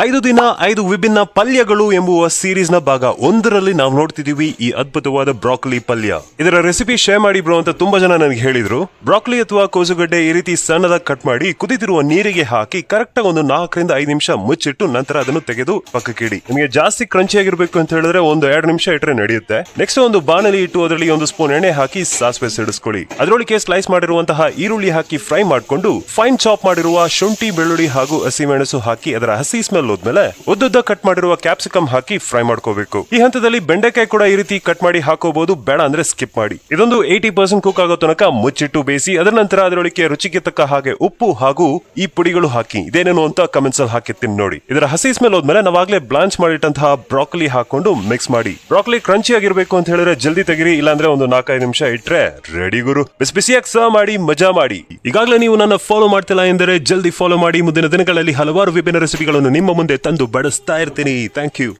5 ದಿನ 5 ವಿಭಿನ್ನ ಪಲ್ಯಗಳು ಎಂಬುವ ಸೀರೀಸ್ ನ ಭಾಗ 1ರಲ್ಲಿ ನಾವು ನೋಡ್ತಿದೀವಿ ಈ ಅದ್ಭುತವಾದ ಬ್ರಾಕೊಲಿ ಪಲ್ಯ. ಇದರ ರೆಸಿಪಿ ಶೇರ್ ಮಾಡಿ ಬ್ರೋ ಅಂತ ತುಂಬಾ ಜನ ನನಗೆ ಹೇಳಿದ್ರು. ಬ್ರಾಕೊಲಿ ಅಥವಾ ಕೋಸುಗಡ್ಡೆ ಈ ರೀತಿ ಸಣ್ಣದಾಗಿ ಕಟ್ ಮಾಡಿ ಕುದಿತಿರುವ ನೀರಿಗೆ ಹಾಕಿ ಕರೆಕ್ಟ್ ಆಗಿ ಒಂದು 4 ರಿಂದ 5 ನಿಮಿಷ ಮುಚ್ಚಿಟ್ಟು ನಂತರ ಅದನ್ನು ತೆಗೆದು ಪಕ್ಕಕ್ಕಿಡಿ. ನಿಮಗೆ ಜಾಸ್ತಿ ಕ್ರಂಚಿ ಆಗಿರ್ಬೇಕು ಅಂತ ಹೇಳಿದ್ರೆ ಒಂದು 2 ನಿಮಿಷ ಇಟ್ಟರೆ ನಡೆಯುತ್ತೆ. ನೆಕ್ಸ್ಟ್ ಒಂದು ಬಾಣಲಿ ಇಟ್ಟು ಅದರಲ್ಲಿ 1 ಸ್ಪೂನ್ ಎಣ್ಣೆ ಹಾಕಿ ಸಾಸಿವೆ ಸಿಡಿಸ್ಕೊಳ್ಳಿ. ಅದರೊಳಗೆ ಸ್ಲೈಸ್ ಮಾಡಿರುವಂತಹ ಈರುಳ್ಳಿ ಹಾಕಿ ಫ್ರೈ ಮಾಡಿಕೊಂಡು ಫೈನ್ ಚಾಪ್ ಮಾಡಿರುವ ಶುಂಠಿ, ಬೆಳ್ಳುಳ್ಳಿ ಹಾಗೂ ಹಸಿಮೆಣಸು ಹಾಕಿ ಅದರ ಹಸಿ ಸ್ಮೆಲ್ ಹೋದ್ಮೇಲೆ ಉದ್ದುದ್ದ ಕಟ್ ಮಾಡಿರುವ ಕ್ಯಾಪ್ಸಿಕಮ್ ಹಾಕಿ ಫ್ರೈ ಮಾಡ್ಕೋಬೇಕು. ಈ ಹಂತದಲ್ಲಿ ಬೆಂಡೆಕಾಯಿ ಕೂಡ ಈ ರೀತಿ ಕಟ್ ಮಾಡಿ ಹಾಕೋಬಹುದು, ಬೇಡ ಅಂದ್ರೆ ಸ್ಕಿಪ್ ಮಾಡಿ. ಇದೊಂದು 80% ಕುಕ್ ಆಗೋ ತನಕ ಮುಚ್ಚಿಟ್ಟು ಬೇಯಿಸಿ. ಅದರ ನಂತರ ಅದರೊಳಗೆ ರುಚಿಗೆ ತಕ್ಕ ಹಾಗೆ ಉಪ್ಪು ಹಾಗೂ ಈ ಪುಡಿಗಳು ಹಾಕಿ ಇದೇನೇನು ಅಂತ ಕಮೆಂಟ್ಸ್ ಅಲ್ಲಿ ಹಾಕಿರ್ತೀನಿ ನೋಡಿ. ಇದರ ಹಸಿ ಸ್ಮೆಲ್ ಹೋದ್ಮೇಲೆ ನಾವಾಗ್ಲೇ ಬ್ಲಾಂಚ್ ಮಾಡಿಟ್ಟಂತಹ ಬ್ರಾಕೊಲಿ ಹಾಕೊಂಡು ಮಿಕ್ಸ್ ಮಾಡಿ. ಬ್ರಾಕೊಲಿ ಕ್ರಂಚಿ ಆಗಿರ್ಬೇಕು ಅಂತ ಹೇಳಿದ್ರೆ ಜಲ್ದಿ ತೆಗಿರಿ, ಇಲ್ಲಾಂದ್ರೆ ಒಂದು 4-5 ನಿಮಿಷ ಇಟ್ರೆ ರೆಡಿ ಗುರು. ಬಿಸಿ ಬಿಸಿಯಾಗಿ ಸರ್ವ್ ಮಾಡಿ ಮಜಾ ಮಾಡಿ. ಈಗಾಗಲೇ ನೀವು ನನ್ನ ಫಾಲೋ ಮಾಡ್ತಿಲ್ಲ ಎಂದರೆ ಜಲ್ದಿ ಫಾಲೋ ಮಾಡಿ. ಮುಂದಿನ ದಿನಗಳಲ್ಲಿ ಹಲವಾರು ವಿಭಿನ್ನ ರೆಸಿಪಿಗಳನ್ನು ನಿಮ್ಮ ಮುಂದೆ ತಂದು ಬಡಿಸ್ತಾ ಇರ್ತೀನಿ. Thank you.